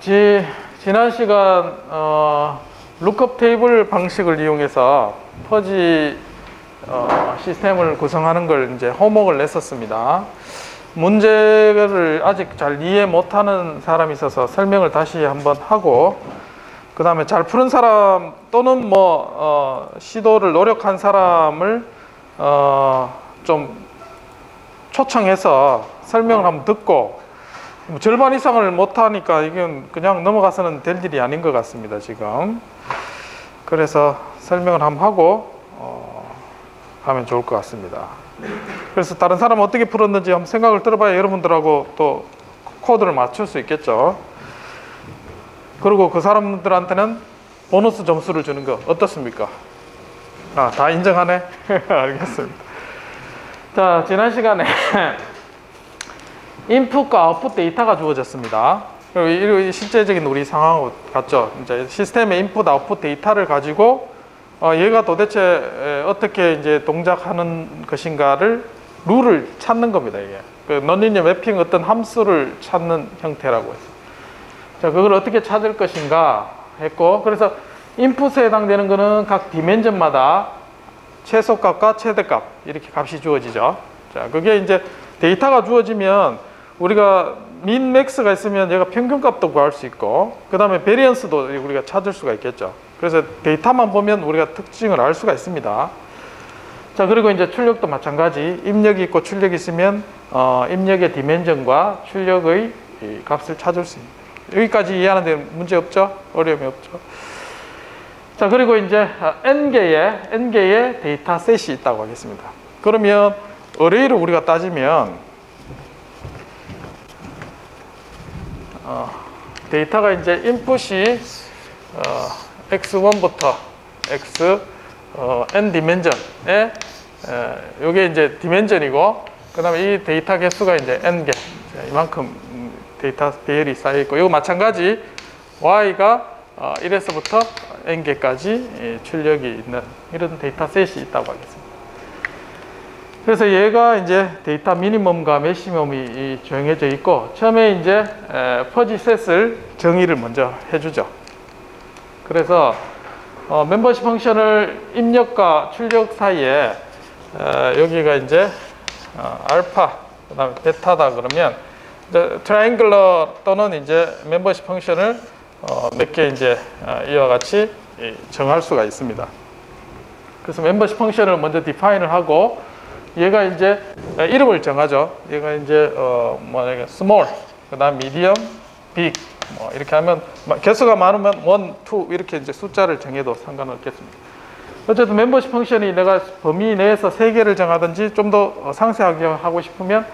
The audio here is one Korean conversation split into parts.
지난 시간 룩업 테이블 방식을 이용해서 퍼지 시스템을 구성하는 걸 이제 호목을 냈었습니다. 문제를 아직 잘 이해 못하는 사람이 있어서 설명을 다시 한번 하고, 그 다음에 잘 푸는 사람 또는 시도를 노력한 사람을 좀 초청해서 설명을 한번 듣고, 절반 이상을 못하니까 이건 그냥 넘어가서는 될 일이 아닌 것 같습니다, 지금. 그래서 설명을 한번 하고 하면 좋을 것 같습니다. 그래서 다른 사람은 어떻게 풀었는지 한번 생각을 들어봐야 여러분들하고 또 코드를 맞출 수 있겠죠. 그리고 그 사람들한테는 보너스 점수를 주는 거 어떻습니까? 다 인정하네? 알겠습니다. 자, 지난 시간에 인풋과 아웃풋 데이터가 주어졌습니다. 그리고 실제적인 우리 상황하고 같죠. 이제 시스템의 인풋, 아웃풋 데이터를 가지고 얘가 도대체 어떻게 이제 동작하는 것인가를 룰을 찾는 겁니다. 이게 그 논리니어 매핑 어떤 함수를 찾는 형태라고 했어요. 자, 그걸 어떻게 찾을 것인가 했고, 그래서 인풋에 해당되는 거는 각 디멘전마다 최소값과 최대값 이렇게 값이 주어지죠. 자, 그게 이제 데이터가 주어지면 우리가 민, 맥스가 있으면 얘가 평균값도 구할 수 있고, 그 다음에 베리언스도 우리가 찾을 수가 있겠죠. 그래서 데이터만 보면 우리가 특징을 알 수가 있습니다. 자, 그리고 이제 출력도 마찬가지. 입력이 있고 출력이 있으면 입력의 디멘전과 출력의 값을 찾을 수 있습니다. 여기까지 이해하는데 문제 없죠? 어려움이 없죠? 자, 그리고 이제 n개의 데이터셋이 있다고 하겠습니다. 그러면 어레이를 우리가 따지면 데이터가 이제 인풋이 x1부터 n 디멘전에 요게 이제 디멘전이고, 그 다음에 이 데이터 개수가 이제 n개, 이만큼 데이터 배열이 쌓여 있고, 이거 마찬가지 y가 1에서부터 n개까지 출력이 있는 이런 데이터셋이 있다고 하겠습니다. 그래서 얘가 이제 데이터 미니멈과 맥시멈이 정해져 있고, 처음에 이제 퍼지셋을 정의를 먼저 해주죠. 그래서 멤버십 펑션을 입력과 출력 사이에 여기가 이제 알파, 그 다음에 베타다 그러면 이제 트라이앵글러 또는 이제 멤버십 펑션을 몇 개 이제 이와 같이 정할 수가 있습니다. 그래서 멤버십 펑션을 먼저 디파인을 하고, 얘가 이제 이름을 정하죠. 얘가 이제 small, 그다음 medium, big 이렇게 하면 개수가 많으면 1, 2 이렇게 이제 숫자를 정해도 상관없겠습니다. 어쨌든 멤버십 펑션이 내가 범위 내에서 3개를 정하든지 좀 더 상세하게 하고 싶으면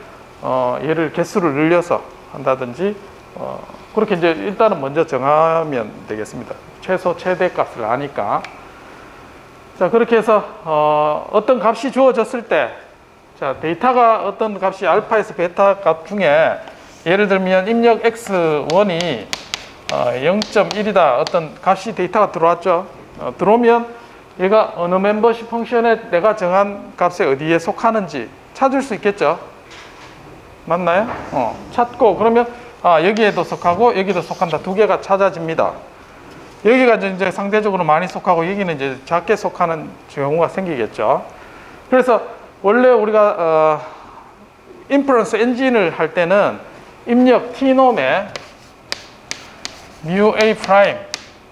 얘를 개수를 늘려서 한다든지 그렇게 이제 일단은 먼저 정하면 되겠습니다. 최소 최대 값을 아니까. 자, 그렇게 해서 어떤 값이 주어졌을 때, 자, 데이터가 어떤 값이 알파에서 베타 값 중에 예를 들면 입력 x1이 0.1이다 어떤 값이 데이터가 들어왔죠. 들어오면 얘가 어느 멤버십 펑션에 내가 정한 값에 어디에 속하는지 찾을 수 있겠죠. 맞나요? 찾고, 그러면 여기에도 속하고 여기도 속한다. 두 개가 찾아집니다. 여기가 이제 상대적으로 많이 속하고 여기는 이제 작게 속하는 경우가 생기겠죠. 그래서 원래 우리가 인퍼런스 엔진을 할 때는 입력 t놈에 mu a 프라임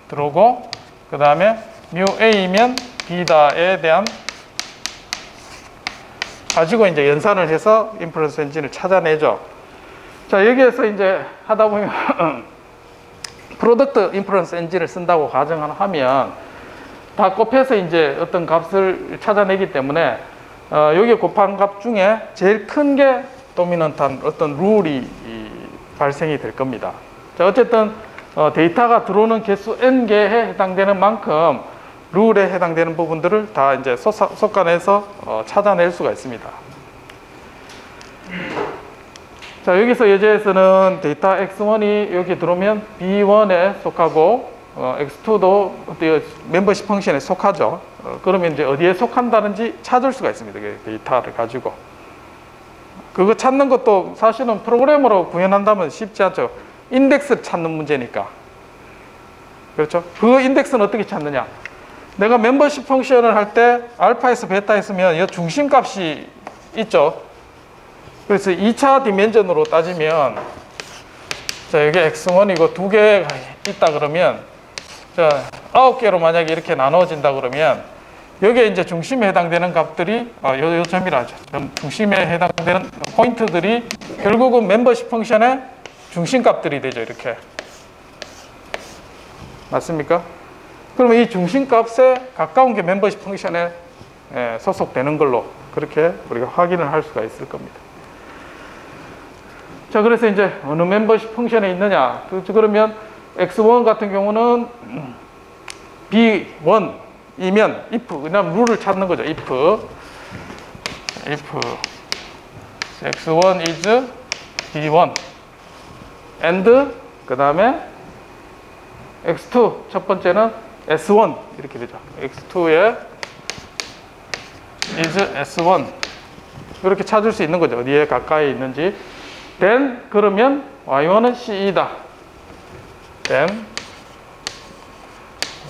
들어오고, 그 다음에 mu a면 b다에 대한 가지고 이제 연산을 해서 인퍼런스 엔진을 찾아내죠. 자, 여기에서 이제 하다 보면 프로덕트 인퍼런스 엔진을 쓴다고 가정을 하면 다 곱해서 이제 어떤 값을 찾아내기 때문에 여기에 곱한 값 중에 제일 큰 게 도미넌트한 어떤 룰이 발생이 될 겁니다. 자, 어쨌든 데이터가 들어오는 개수 n개에 해당되는 만큼 룰에 해당되는 부분들을 다 이제 솎아내서 찾아낼 수가 있습니다. 자, 여기서 예제에서는 데이터 x1이 여기 들어오면 b1에 속하고 x2도 멤버십 펑션에 속하죠. 그러면 이제 어디에 속한다는지 찾을 수가 있습니다. 데이터를 가지고. 그거 찾는 것도 사실은 프로그래머로 구현한다면 쉽지 않죠. 인덱스를 찾는 문제니까. 그렇죠? 그 인덱스는 어떻게 찾느냐? 내가 멤버십 펑션을 할 때 알파에서 베타 했으면 이 중심값이 있죠. 그래서 2차 디멘전으로 따지면 자, 여기 x1이고 두 개가 있다 그러면 자, 9개로 만약에 이렇게 나눠진다 그러면 여기에 이제 중심에 해당되는 값들이 요 점이라죠. 중심에 해당되는 포인트들이 결국은 멤버십 펑션의 중심값들이 되죠. 이렇게. 맞습니까? 그러면 이 중심값에 가까운 게 멤버십 펑션에 소속되는 걸로 그렇게 우리가 확인을 할 수가 있을 겁니다. 자, 그래서 이제 어느 멤버십 펑션에 있느냐? 그러면 x1 같은 경우는 b1이면 if 그냥 룰을 찾는 거죠. if x1 is b1 and 그 다음에 x2 첫 번째는 s1 이렇게 되죠. x2에 is s1 이렇게 찾을 수 있는 거죠. 어디에 가까이 있는지. then 그러면 y1은 ce다. then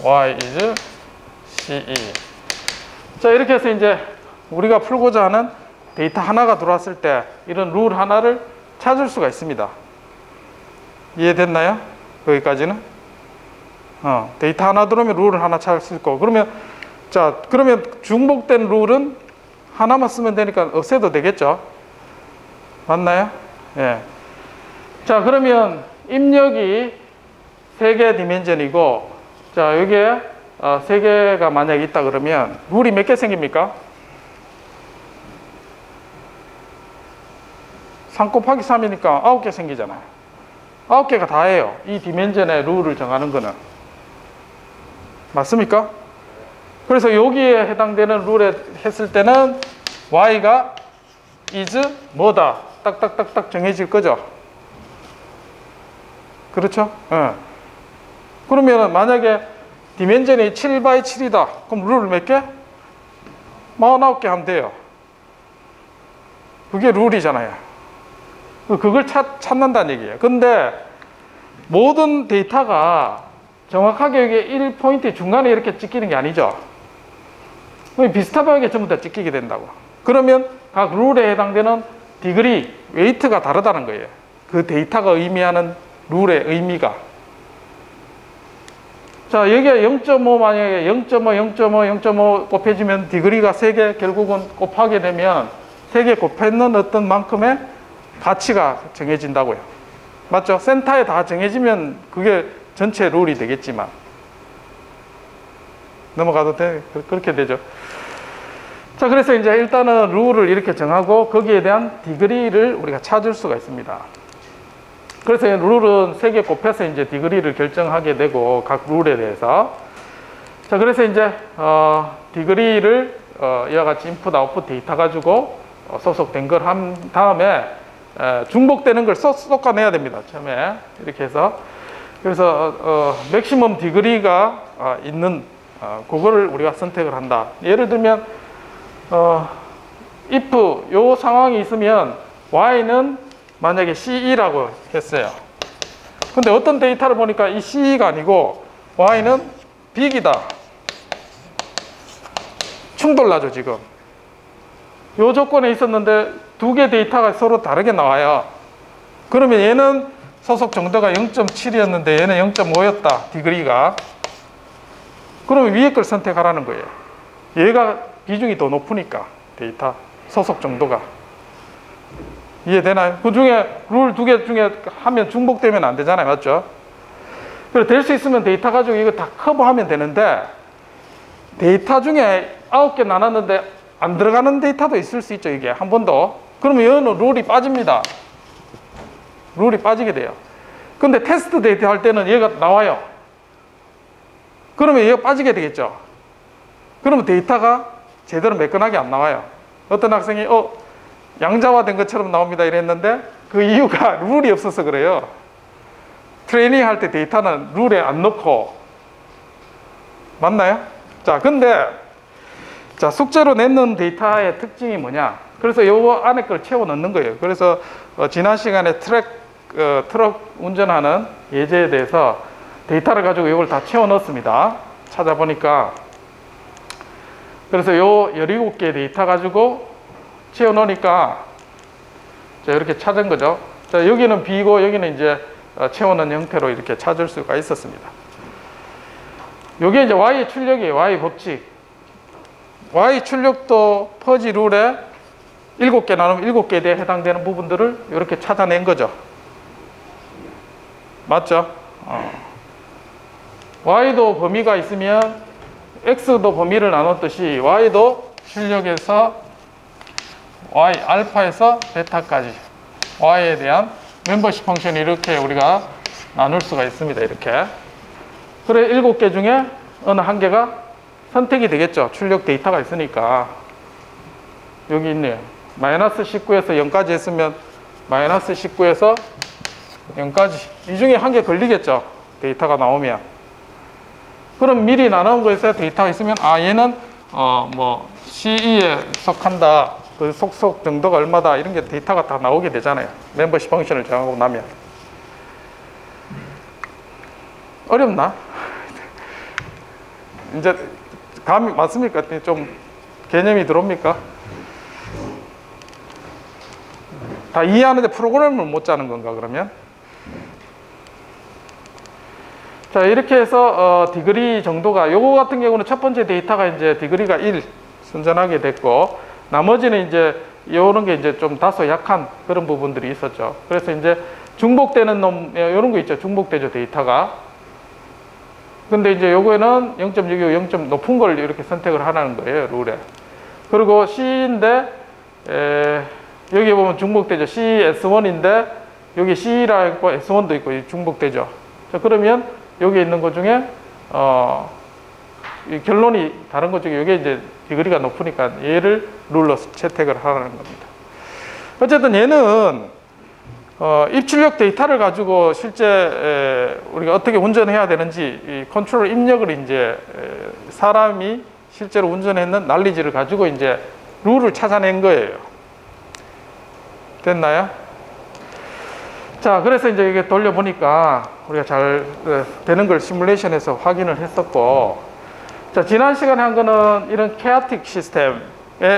y is ce. 자, 이렇게 해서 이제 우리가 풀고자 하는 데이터 하나가 들어왔을 때 이런 룰 하나를 찾을 수가 있습니다. 이해됐나요? 거기까지는? 데이터 하나 들어오면 룰을 하나 찾을 수 있고, 그러면 중복된 룰은 하나만 쓰면 되니까 없애도 되겠죠? 맞나요? 예. 자, 그러면 입력이 3개 디멘전이고, 자, 여기에 3개가 만약에 있다 그러면 룰이 몇 개 생깁니까? 3 곱하기 3이니까 9개 생기잖아요. 9개가 다예요. 이 디멘전의 룰을 정하는 거는. 맞습니까? 그래서 여기에 해당되는 룰에 했을 때는 y가 is 뭐다. 딱딱딱딱 정해질 거죠. 그렇죠? 그러면 만약에 디멘전이 7x7이다. 그럼 룰 몇 개? 49개 하면 돼요. 그게 룰이잖아요. 그걸 찾는다는 얘기예요. 근데 모든 데이터가 정확하게 여기 1포인트 중간에 이렇게 찍히는 게 아니죠. 비슷하게 전부 다 찍히게 된다고. 그러면 각 룰에 해당되는 디그리, 웨이트가 다르다는 거예요. 그 데이터가 의미하는 룰의 의미가. 자, 여기에 0.5 만약에 0.5, 0.5, 0.5 곱해지면 디그리가 3개 결국은 곱하게 되면 3개 곱했는 어떤 만큼의 가치가 정해진다고요. 맞죠? 센터에 다 정해지면 그게 전체 룰이 되겠지만. 넘어가도 돼? 그렇게 되죠. 자, 그래서 이제 일단은 룰을 이렇게 정하고 거기에 대한 디그리를 우리가 찾을 수가 있습니다. 그래서 룰은 3개 곱해서 이제 디그리를 결정하게 되고 각 룰에 대해서. 자, 그래서 이제 디그리를 이와 같이 인풋 아웃풋 데이터 가지고 소속된 걸 한 다음에 중복되는 걸 쏟아내야 됩니다. 처음에 이렇게 해서. 그래서 맥시멈 디그리가 있는 그거를 우리가 선택을 한다. 예를 들면 if 요 상황이 있으면 y는 만약에 ce라고 했어요. 근데 어떤 데이터를 보니까 이 ce가 아니고 y는 big이다. 충돌나죠, 지금. 요 조건에 있었는데 두 개 데이터가 서로 다르게 나와요. 그러면 얘는 소속 정도가 0.7이었는데 얘는 0.5였다. 디그리가. 그러면 위에 걸 선택하라는 거예요. 얘가 비중이 더 높으니까 데이터 소속 정도가. 이해되나요? 그 중에 룰 2개 중에 하면 중복되면 안 되잖아요. 맞죠? 그래서 될 수 있으면 데이터 가지고 이거 다 커버하면 되는데 데이터 중에 9개 나눴는데 안 들어가는 데이터도 있을 수 있죠. 이게 한 번 더. 그러면 얘는 룰이 빠집니다. 룰이 빠지게 돼요. 근데 테스트 데이터 할 때는 얘가 나와요. 그러면 얘가 빠지게 되겠죠. 그러면 데이터가 제대로 매끈하게 안 나와요. 어떤 학생이 양자화된 것처럼 나옵니다 이랬는데 그 이유가 룰이 없어서 그래요. 트레이닝 할 때 데이터는 룰에 안 넣고. 맞나요? 자, 근데 자, 숙제로 내는 데이터의 특징이 뭐냐? 그래서 요 안에 걸 채워 넣는 거예요. 그래서 지난 시간에 트랙 트럭 운전하는 예제에 대해서 데이터를 가지고 이걸 다 채워 넣었습니다. 찾아보니까. 그래서 요 17개 데이터 가지고 채워 넣으니까 자, 이렇게 찾은 거죠. 자, 여기는 B고 여기는 이제 채워 넣은 형태로 이렇게 찾을 수가 있었습니다. 요게 이제 Y의 출력이에요. Y 법칙. Y 출력도 퍼지 룰에 7개 나누면 7개에 대해 해당되는 부분들을 이렇게 찾아낸 거죠. 맞죠? Y도 범위가 있으면 X도 범위를 나눴듯이 Y도 출력에서 Y, 알파에서 베타까지 Y에 대한 멤버십 펑션이 이렇게 우리가 나눌 수가 있습니다. 이렇게. 그래 7개 중에 어느 한 개가 선택이 되겠죠. 출력 데이터가 있으니까. 여기 있네요. 마이너스 19에서 0까지 했으면 마이너스 19에서 0까지. 이 중에 한 개 걸리겠죠. 데이터가 나오면. 그럼 미리 나눈 거에서 데이터가 있으면 얘는 뭐 CE에 속한다. 그 속속 정도가 얼마다. 이런 게 데이터가 다 나오게 되잖아요. 멤버십 펑션을 정하고 나면. 어렵나? 이제 감이 맞습니까? 좀 개념이 들어옵니까? 다 이해하는데 프로그램을 못 짜는 건가 그러면? 자, 이렇게 해서 디그리 정도가 요거 같은 경우는 첫 번째 데이터가 이제 디그리가 1 선전하게 됐고 나머지는 이제 요런 게 이제 좀 다소 약한 그런 부분들이 있었죠. 그래서 이제 중복되는 놈 요런 거 있죠. 중복되죠, 데이터가. 근데 이제 요거에는 0.65, 0. 높은 걸 이렇게 선택을 하라는 거예요, 룰에. 그리고 C인데 여기 보면 중복되죠. CS1인데 여기 C라 있고 S1도 있고 중복되죠. 자, 그러면 여기 있는 것 중에 이 결론이 다른 것 중에 이게 이제 디그리가 높으니까 얘를 룰로 채택을 하라는 겁니다. 어쨌든 얘는 입출력 데이터를 가지고 실제 우리가 어떻게 운전해야 되는지 이 컨트롤 입력을 이제 사람이 실제로 운전했는 난리지를 가지고 이제 룰을 찾아낸 거예요. 됐나요? 자, 그래서 이제 이게 돌려보니까 우리가 잘 되는 걸 시뮬레이션에서 확인을 했었고, 자, 지난 시간에 한 거는 이런 케아틱 시스템의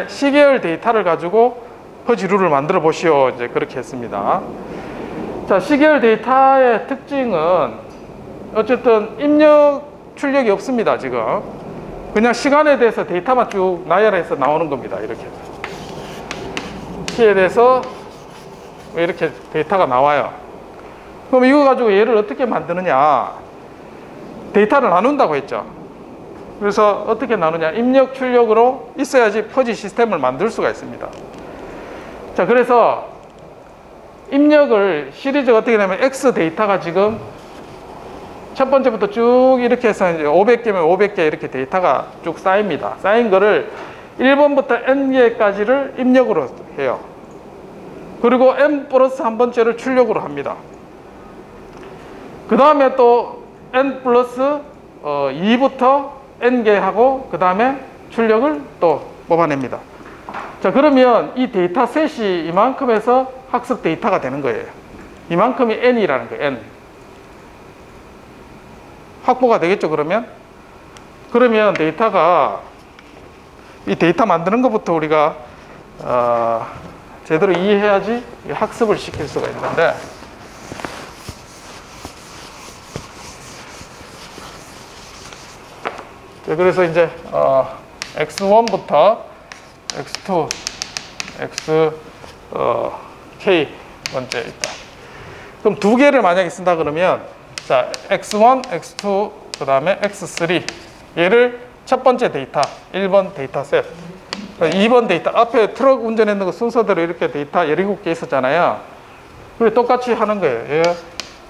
시계열 데이터를 가지고 퍼지 룰을 만들어 보시오. 이제 그렇게 했습니다. 자, 시계열 데이터의 특징은 어쨌든 입력 출력이 없습니다. 지금 그냥 시간에 대해서 데이터만 쭉 나열해서 나오는 겁니다. 이렇게 키에 대해서 이렇게 데이터가 나와요. 그럼 이거 가지고 얘를 어떻게 만드느냐? 데이터를 나눈다고 했죠. 그래서 어떻게 나누냐? 입력 출력으로 있어야지 퍼지 시스템을 만들 수가 있습니다. 자, 그래서 입력을 시리즈가 어떻게 되냐면 X 데이터가 지금 첫 번째부터 쭉 이렇게 해서 이제 500개면 500개 이렇게 데이터가 쭉 쌓입니다. 쌓인 거를 1번부터 n개까지를 입력으로 해요. 그리고 n 플러스 한 번째를 출력으로 합니다. 그 다음에 또 n 플러스 2부터 n개 하고 그 다음에 출력을 또 뽑아냅니다. 자, 그러면 이 데이터 셋이 이만큼에서 학습 데이터가 되는 거예요. 이만큼이 n이라는 거예요. n. 확보가 되겠죠, 그러면? 그러면 데이터가 이 데이터 만드는 것부터 우리가 제대로 이해해야지 학습을 시킬 수가 있는데, 그래서 이제 x1부터 x2, k 번째 있다. 그럼 두 개를 만약에 쓴다 그러면, 자, x1, x2, 그 다음에 x3 얘를 첫 번째 데이터 1번 데이터 셋, 2번 데이터 앞에 트럭 운전했는 거 순서대로 이렇게 데이터 17개 있었잖아요. 그리고 똑같이 하는 거예요. 얘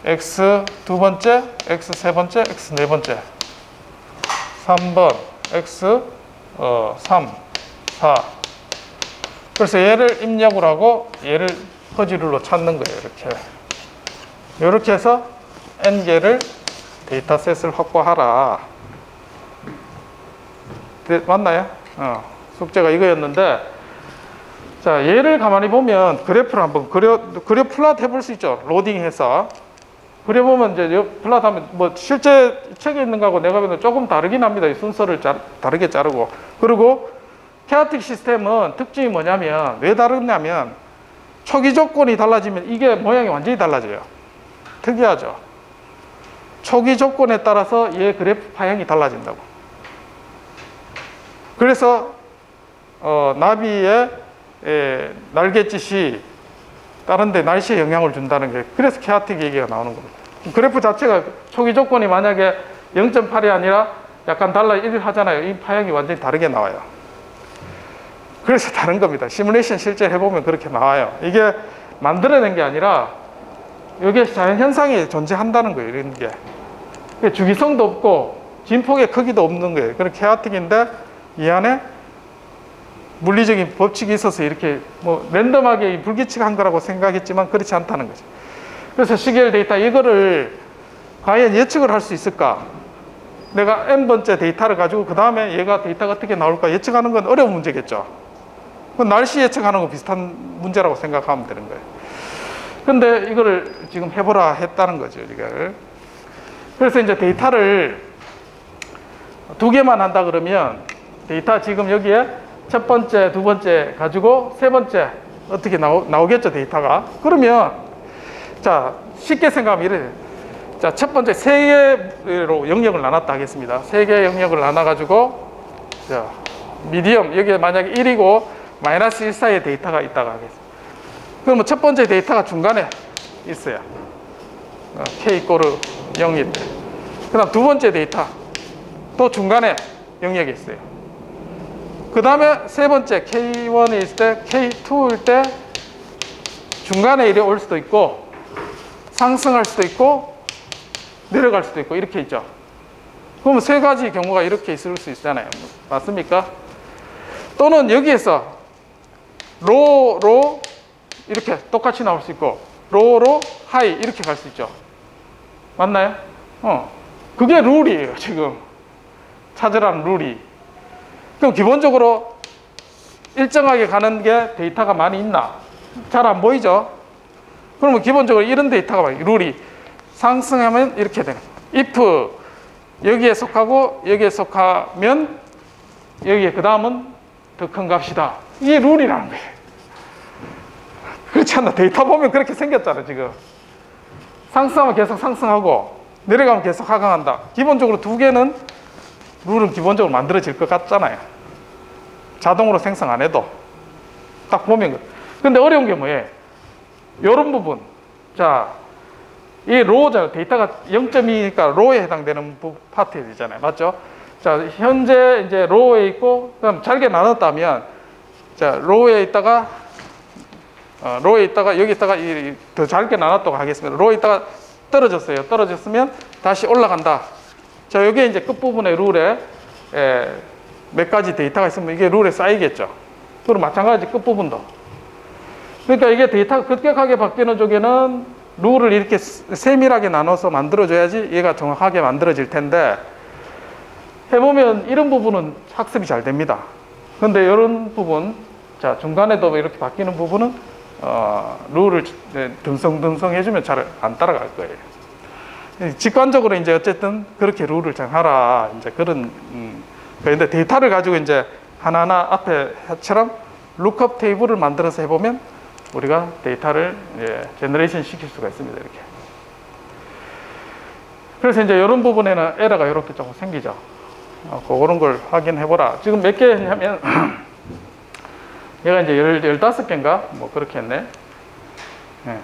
x 두 번째, x 세 번째, x 네 번째, 3번 x 3, 4. 그래서 얘를 입력을 하고 얘를 퍼지룰로 찾는 거예요. 이렇게 해서 n개를 데이터셋을 확보하라. 맞나요? 숙제가 이거였는데, 자, 얘를 가만히 보면 그래프를 한번 그려 플롯 해볼 수 있죠. 로딩해서. 그려보면 이제 플롯 하면 뭐 실제 책에 있는 거하고 내가 보면 조금 다르긴 합니다. 이 순서를 다르게 자르고. 그리고 케아틱 시스템은 특징이 뭐냐면 왜 다르냐면 초기 조건이 달라지면 이게 모양이 완전히 달라져요. 특이하죠. 초기 조건에 따라서 얘 그래프 파형이 달라진다고. 그래서 나비의 날갯짓이 다른 데 날씨에 영향을 준다는 게 그래서 케아틱 얘기가 나오는 겁니다. 그래프 자체가 초기 조건이 만약에 0.8이 아니라 약간 달라 1 하잖아요. 이 파형이 완전히 다르게 나와요. 그래서 다른 겁니다. 시뮬레이션 실제 해보면 그렇게 나와요. 이게 만들어낸 게 아니라 여기에 자연현상이 존재한다는 거예요. 이런 게. 주기성도 없고 진폭의 크기도 없는 거예요. 그런 케아틱인데 이 안에 물리적인 법칙이 있어서 이렇게 뭐 랜덤하게 불규칙한 거라고 생각했지만 그렇지 않다는 거죠. 그래서 시계열 데이터 이거를 과연 예측을 할 수 있을까? 내가 n번째 데이터를 가지고 그 다음에 얘가 데이터가 어떻게 나올까 예측하는 건 어려운 문제겠죠. 날씨 예측하는 거 비슷한 문제라고 생각하면 되는 거예요. 근데 이거를 지금 해보라 했다는 거죠. 이걸. 그래서 이제 데이터를 두 개만 한다 그러면 데이터 지금 여기에 첫 번째, 두 번째 가지고 세 번째 어떻게 나오겠죠, 데이터가. 그러면 자, 쉽게 생각하면 이래요. 자, 첫 번째 세 개로 영역을 나눴다 하겠습니다. 세 개 영역을 나눠 가지고 자, 미디엄 여기에 만약에 1이고 마이너스 1 사이에 데이터가 있다고 하겠습니다. 그러면 첫 번째 데이터가 중간에 있어요. K 이꼬르 0일 때. 그 다음 두 번째 데이터 또 중간에 영역이 있어요. 그 다음에 세 번째 K1이 있을 때 K2일 때 중간에 이래 올 수도 있고 상승할 수도 있고 내려갈 수도 있고 이렇게 있죠. 그러면 세 가지 경우가 이렇게 있을 수 있잖아요. 맞습니까? 또는 여기에서 로로 이렇게 똑같이 나올 수 있고 로로 하이 이렇게 갈 수 있죠. 맞나요? 그게 룰이에요. 지금 찾으라는 룰이. 그럼 기본적으로 일정하게 가는 게 데이터가 많이 있나? 잘 안 보이죠? 그러면 기본적으로 이런 데이터가 많이 룰이 상승하면 이렇게 되는 거예요. if 여기에 속하고 여기에 속하면 여기에 그 다음은 더 큰 값이다. 이게 룰이라는 거예요. 그렇지 않나? 데이터 보면 그렇게 생겼잖아 지금. 상승하면 계속 상승하고 내려가면 계속 하강한다. 기본적으로 두 개는 룰은 기본적으로 만들어질 것 같잖아요. 자동으로 생성 안 해도 딱 보면. 근데 어려운 게 뭐예요? 이런 부분. 자, 이 로우잖아요. 데이터가 0.2니까 로우에 해당되는 파트에 되잖아요. 맞죠? 자, 현재 이제 로우에 있고, 그럼 잘게 나눴다면, 자, 로우에 있다가 여기 있다가 더 잘게 나눴다고 하겠습니다. 로우에 있다가 떨어졌어요. 떨어졌으면 다시 올라간다. 자, 여기에 이제 끝부분의 룰에 몇 가지 데이터가 있으면 이게 룰에 쌓이겠죠. 그리고 마찬가지 끝부분도. 그러니까 이게 데이터가 급격하게 바뀌는 쪽에는 룰을 이렇게 세밀하게 나눠서 만들어줘야지 얘가 정확하게 만들어질 텐데 해보면 이런 부분은 학습이 잘 됩니다. 근데 이런 부분, 자, 중간에도 이렇게 바뀌는 부분은 룰을 듬성듬성 해주면 잘 안 따라갈 거예요. 직관적으로 이제 어쨌든 그렇게 룰을 정하라. 이제 그런, 그런데 데이터를 가지고 이제 하나하나 앞에처럼 룩업 테이블을 만들어서 해보면 우리가 데이터를 제너레이션 시킬 수가 있습니다. 이렇게. 그래서 이제 이런 부분에는 에러가 이렇게 조금 생기죠. 그런 걸 확인해보라. 지금 몇 개 했냐면, 얘가 이제 15개인가? 뭐 그렇게 했네. 네.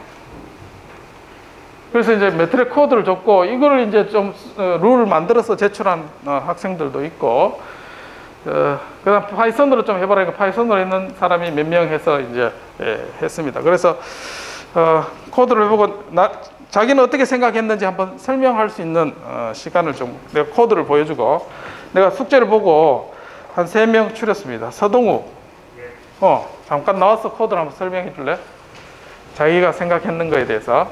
그래서 이제 매트릭 코드를 줬고, 이거를 이제 좀 룰을 만들어서 제출한 학생들도 있고, 그 다음 파이썬으로 좀 해보라니까 파이썬으로 했는 사람이 몇 명 해서 이제 했습니다. 그래서 코드를 해보고 자기는 어떻게 생각했는지 한번 설명할 수 있는 시간을 좀 내가 코드를 보여주고 내가 숙제를 보고 한 3명 추렸습니다. 서동우 잠깐 나와서 코드를 한번 설명해 줄래? 자기가 생각했는 거에 대해서.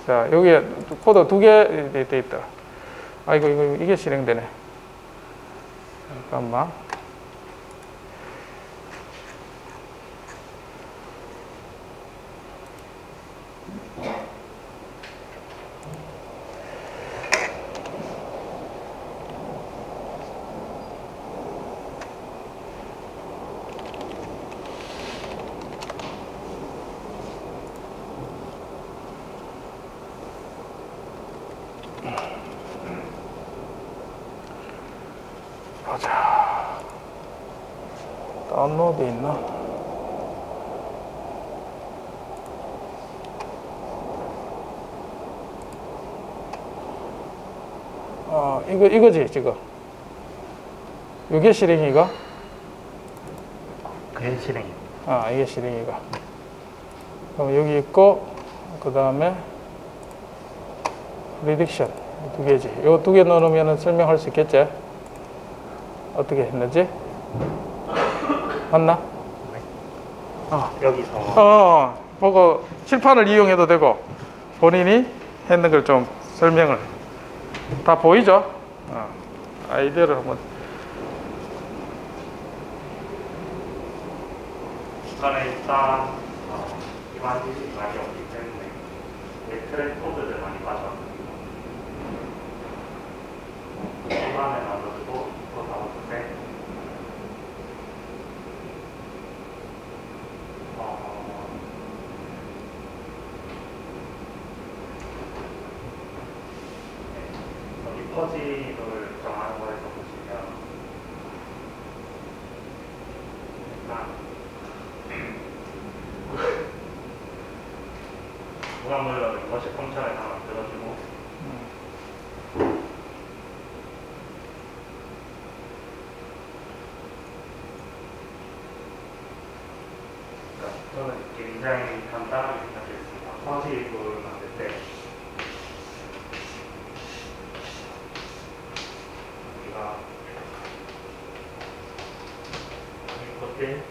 자, 여기에 코드 2개 돼 있다. 아이고, 이게 실행되네. 잠깐만. 보자. 다운로드 있나? 이거지, 지금. 이게 실행이가? 그게 실행. 이게 실행이가. 그럼 여기 있고, 그 다음에, 프리딕션. 2개지. 요 2개 넣으면 설명할 수 있겠지? 어떻게 했는지? 맞나? 네. 여기서. 보고 칠판을 이용해도 되고, 본인이 했는 걸 좀 설명을. 다 보이죠? 아이디어를 한번. 북한에 일단 기반 지식이 많이 없기 때문에 트랙 코드를 많이 가져왔습니다. 기반에 놔두고 또 나왔을 때 여기 퍼지를 정하는 거에서 보시면 일단 무관물로 이것이 펑션을 다 만들어주고 저는 이렇게 굉장히 간단하게 생각했습니다. 퍼지를 만들 때 우리가 이것들